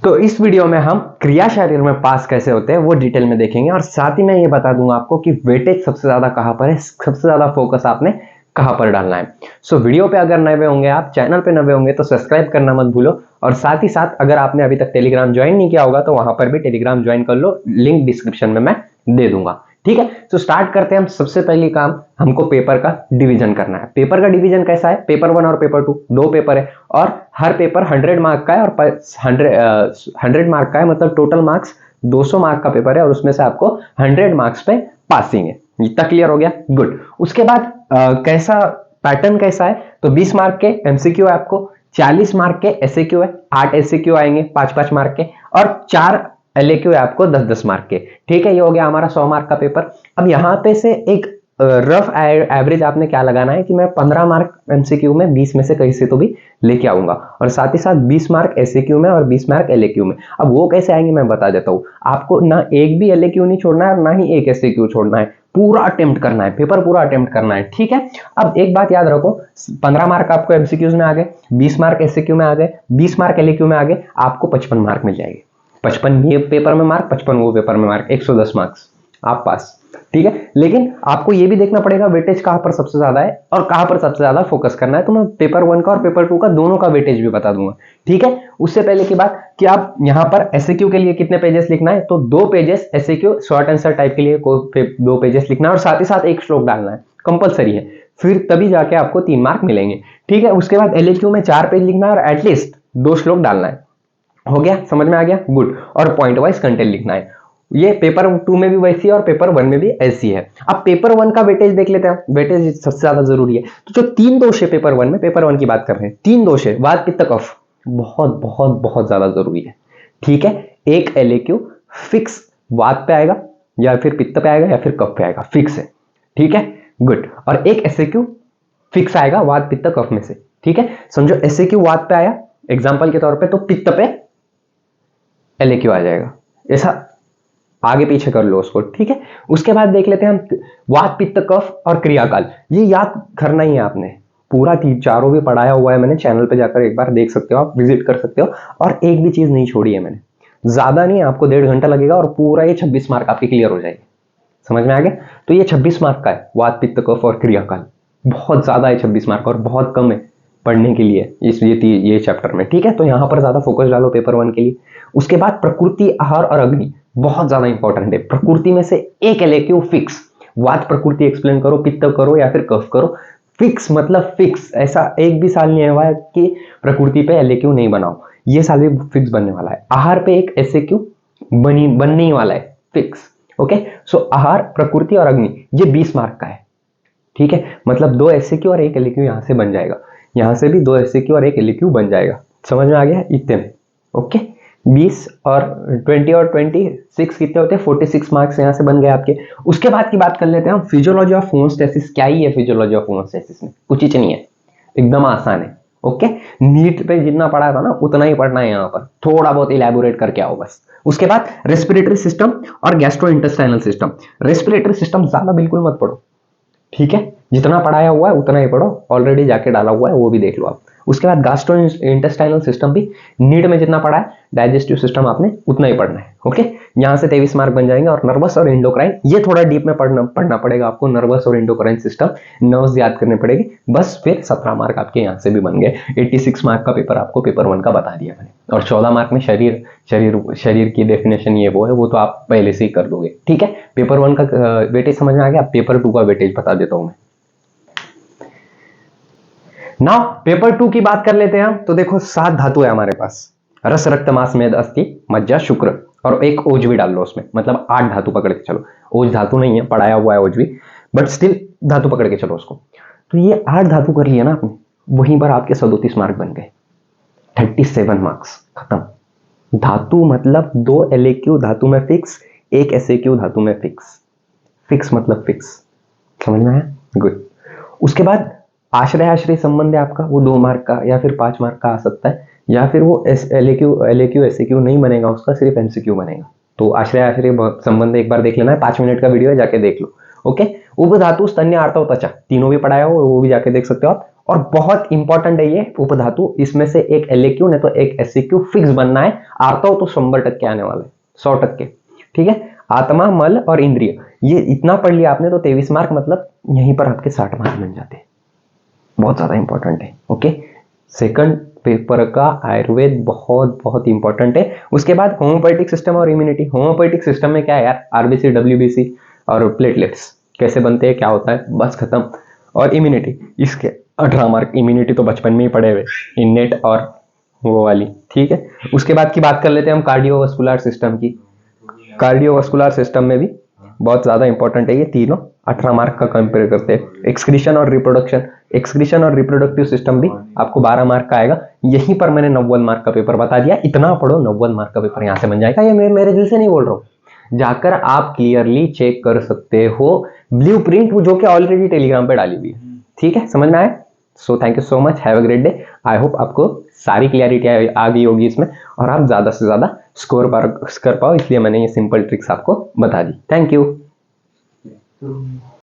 तो इस वीडियो में हम क्रिया शरीर में पास कैसे होते हैं वो डिटेल में देखेंगे और साथ ही मैं ये बता दूंगा आपको कि वेटेज सबसे ज्यादा कहां पर है, सबसे ज्यादा फोकस आपने कहां पर डालना है। सो वीडियो पे अगर नए होंगे, आप चैनल पे नए होंगे तो सब्सक्राइब करना मत भूलो और साथ ही साथ अगर आपने अभी तक टेलीग्राम ज्वाइन नहीं किया होगा तो वहां पर भी टेलीग्राम ज्वाइन कर लो, लिंक डिस्क्रिप्शन में मैं दे दूंगा। ठीक है, तो स्टार्ट करते हैं हम। सबसे पहली काम हमको पेपर का डिवीजन करना है। पेपर का डिवीजन कैसा है, पेपर 1 और पेपर 2 दो पेपर है और हर पेपर 100 मार्क का है और 100 मार्क का है, मतलब टोटल मार्क्स 200 मार्क का पेपर है और उसमें से आपको 100 मार्क्स पे पासिंग है। इतना क्लियर हो गया, गुड। उसके बाद कैसा पैटर्न कैसा है, तो 20 मार्क के एमसीक्यू है आपको, 40 मार्क के एसएक्यू है, 8 एसएक्यू आएंगे 5-5 मार्क के और 4 एलएक्यू है आपको 10-10 मार्क के। ठीक है, ये हो गया हमारा 100 मार्क का पेपर। अब यहां पे से एक रफ एवरेज आपने क्या लगाना है कि मैं 15 मार्क एमसीक्यू में 20 में से कहीं से तो भी लेके आऊंगा और साथ ही साथ 20 मार्क एसएक्यू में और 20 मार्क एलएक्यू में। अब वो कैसे आएंगे मैं बता देता हूँ आपको। ना एक भी एलएक्यू नहीं छोड़ना है और ना ही एक एसएक्यू छोड़ना है, पूरा अटेम्प्ट करना है, पेपर पूरा अटेम्प्ट करना है। ठीक है, अब एक बात याद रखो, 15 मार्क आपको एमसीक्यूज में आ गए, 20 मार्क एसएक्यू में आ गए, 20 मार्क एलएक्यू में आ गए, आपको 55 मार्क मिल जाएंगे। 55 ये पेपर में मार्क, 55 वो पेपर में मार्क, 110 मार्क्स, आप पास। ठीक है, लेकिन आपको ये भी देखना पड़ेगा वेटेज कहां पर सबसे ज्यादा है और कहां पर सबसे ज्यादा फोकस करना है। तो मैं पेपर 1 का और पेपर 2 का दोनों का वेटेज भी बता दूंगा। ठीक है, उससे पहले की बात कि आप यहां पर एसएक्यू के लिए कितने पेजेस लिखना है, तो 2 pages SAQ short answer type के लिए 2 पेजेस लिखना है और साथ ही साथ एक श्लोक डालना है, कंपलसरी है, फिर तभी जाके आपको 3 मार्क मिलेंगे। ठीक है, उसके बाद एलएक्यू में 4 पेज लिखना है और एटलीस्ट 2 श्लोक डालना है। हो गया, समझ में आ गया, गुड। और पॉइंट वाइज कंटेंट लिखना है। ये पेपर 2 में भी वैसी है और पेपर 1 में भी ऐसी है। अब पेपर 1 का वेटेज देख लेते हैं, वेटेज सबसे ज्यादा जरूरी है। तो जो 3 दोष है पेपर 1 में, पेपर 1 की बात कर रहे हैं, 3 दोष है, वात पित्त कफ, बहुत बहुत बहुत ज्यादा जरूरी है। ठीक है, एक एलएक्यू फिक्स वात पे आएगा या फिर पित्त पे आएगा या फिर कफ पे आएगा, फिक्स है। ठीक है, गुड। और एक एसएक्यू फिक्स आएगा वात पित्त कफ में से। ठीक है, समझो एसएक्यू वात पे आया एग्जाम्पल के तौर पे, तो पित्त पे एलएक्यू आ जाएगा, ऐसा आगे पीछे कर लो उसको। ठीक है, उसके बाद देख लेते हैं हम वात पित्त कफ और क्रियाकाल। ये याद करना ही है आपने, पूरा 3-4 भी पढ़ाया हुआ है मैंने, चैनल पे जाकर एक बार देख सकते हो, आप विजिट कर सकते हो। और एक भी चीज नहीं छोड़ी है मैंने, ज्यादा नहीं, आपको 1.5 घंटा लगेगा और पूरा ये 26 मार्क आपकी क्लियर हो जाएगी। समझ में आ गया, तो ये 26 मार्क का है, वात पित्त कफ और क्रियाकाल। बहुत ज्यादा है 26 मार्क और बहुत कम है पढ़ने के लिए ये चैप्टर में। ठीक है, तो यहां पर ज्यादा फोकस डालो पेपर 1 के लिए। उसके बाद प्रकृति, आहार और अग्नि बहुत ज्यादा इंपॉर्टेंट है। प्रकृति में से एक एलएक्यू फिक्स, वात प्रकृति एक्सप्लेन करो, पित्त करो या फिर कफ करो, फिक्स मतलब फिक्स। ऐसा एक भी साल नहीं हुआ है कि प्रकृति पे एलएक्यू नहीं बनाओ, ये साल भी फिक्स बनने वाला है। आहार पे एक एसएक्यू बनने ही वाला है, फिक्स। ओके, सो आहार, प्रकृति और अग्नि ये 20 मार्क का है। ठीक है, मतलब 2 एसएक्यू और एक एलएक्यू यहां से बन जाएगा, यहां से भी 2 एसएक्यू और एक एलएक्यू बन जाएगा। समझ में आ गया इतने में? ओके, 20 और 20 और 26 कितने होते हैं, 46 मार्क्स यहां से बन गए आपके। उसके बाद की बात कर लेते हैं हम फिजियोलॉजी ऑफ होमोस्टैसिस। क्या ही है फिजियोलॉजी ऑफ होमोस्टैसिस में, कुछ ही नहीं है, एकदम आसान है। ओके, नीट पे जितना पढ़ा था ना उतना ही पढ़ना है, यहाँ पर थोड़ा बहुत इलैबोरेट करके आओ बस। उसके बाद रेस्पिरेटरी सिस्टम और गैस्ट्रोइंटेस्टाइनल सिस्टम। रेस्पिरेटरी सिस्टम ज्यादा बिल्कुल मत पढ़ो, ठीक है, जितना पढ़ाया हुआ है उतना ही पढ़ो, ऑलरेडी जाके डाला हुआ है वो भी देख लो आप। उसके बाद गैस्ट्रो इंटेस्टाइनल सिस्टम भी नीड में जितना पढ़ा है, डाइजेस्टिव सिस्टम आपने उतना ही पढ़ना है। ओके, यहां से 23 मार्क बन जाएंगे। और नर्वस और इंडोक्राइन ये थोड़ा डीप में पढ़ना पड़ेगा आपको, नर्वस और इंडोक्राइन सिस्टम, नर्व्स याद करने पड़ेगी बस, फिर 17 मार्क आपके यहाँ से भी बन गए। 86 मार्क का पेपर आपको पेपर 1 का बता दिया मैंने। और 14 मार्क में शरीर की डेफिनेशन ये वो तो आप पहले से ही कर दोगे। ठीक है, पेपर 1 का वेटेज समझ में आ गया। पेपर 2 का वेटेज बता देता हूं मैं। नाउ पेपर 2 की बात कर लेते हैं हम। तो देखो 7 धातु है हमारे पास, रस, रक्त, मांस, मेद, अस्थि, मज्जा, शुक्र और एक ओज भी डाल लो उसमें, मतलब 8 धातु पकड़ के चलो। ओज धातु नहीं है, पढ़ाया हुआ है ओज भी, बट स्टिल धातु पकड़ के चलो उसको। तो ये 8 धातु कर लिया ना आपने, वहीं पर आपके 37 मार्क बन गए, 37 मार्क्स खत्म। धातु मतलब 2 एलएक्यू धातु में फिक्स, एक एसएक्यू धातु में फिक्स। फिक्स मतलब फिक्स, समझ में आया, गुड। उसके बाद आश्रय संबंध है आपका, वो 2 मार्क का या फिर 5 मार्क का आ सकता है, या फिर वो एलएक्यू एसएक्यू नहीं बनेगा उसका, सिर्फ एमसीक्यू बनेगा। तो आश्रय संबंध एक बार देख लेना है, 5 मिनट का वीडियो है, जाके देख लो। ओके, उपधातु, स्तन्य, आर्तव, त्वचा, तीनों भी पढ़ाया हो, वो भी जाके देख सकते हो आप। और बहुत इंपॉर्टेंट है ये उपधातु, इसमें से एक LAQ नहीं तो एक SCQ फिक्स बनना है। आर्तव तो 100% आने वाला है, 100%। ठीक है, आत्मा, मल और इंद्रिय, ये इतना पढ़ लिया आपने तो 23 मार्क, मतलब यहीं पर आपके 60 मार्क बन जाते हैं। बहुत ज्यादा इंपॉर्टेंट है। ओके, सेकंड पेपर का आयुर्वेद बहुत बहुत इंपॉर्टेंट है। उसके बाद होम्योपैथिक सिस्टम और इम्यूनिटी। होम्योपैथिक सिस्टम में क्या है यार, RBC, WBC और प्लेटलेट्स कैसे बनते हैं, क्या होता है, बस खत्म। और इम्यूनिटी, इसके 18 मार्क। इम्यूनिटी तो बचपन में ही पढ़े हुए, इनेट और वो वाली। ठीक है, उसके बाद की बात कर लेते हैं हम कार्डियोवास्कुलर सिस्टम की। कार्डियोवास्कुलर सिस्टम में भी बहुत ज्यादा इंपॉर्टेंट है ये तीनों, 18 मार्क का कंपेयर करते हैं। एक्सक्रीशन और रिप्रोडक्शन, एक्सक्रीशन और रिप्रोडक्टिव सिस्टम भी आपको 12 मार्क का आएगा। यहीं पर मैंने 90 मार्क का पेपर बता दिया, इतना पढ़ो 90 मार्क का पेपर यहां से बन जाएगा। ये मेरे दिल से नहीं बोल रहा हूं, जाकर आप क्लियरली चेक कर सकते हो ब्लूप्रिंट, जो कि ऑलरेडी टेलीग्राम पे डाली हुई है। ठीक है, समझ में आया? So thank you so much, have a great day. I hope आपको सारी क्लियरिटी आ गई होगी इसमें, और आप ज्यादा से ज्यादा स्कोर कर पाओ, इसलिए मैंने ये सिंपल ट्रिक्स आपको बता दी। Thank you.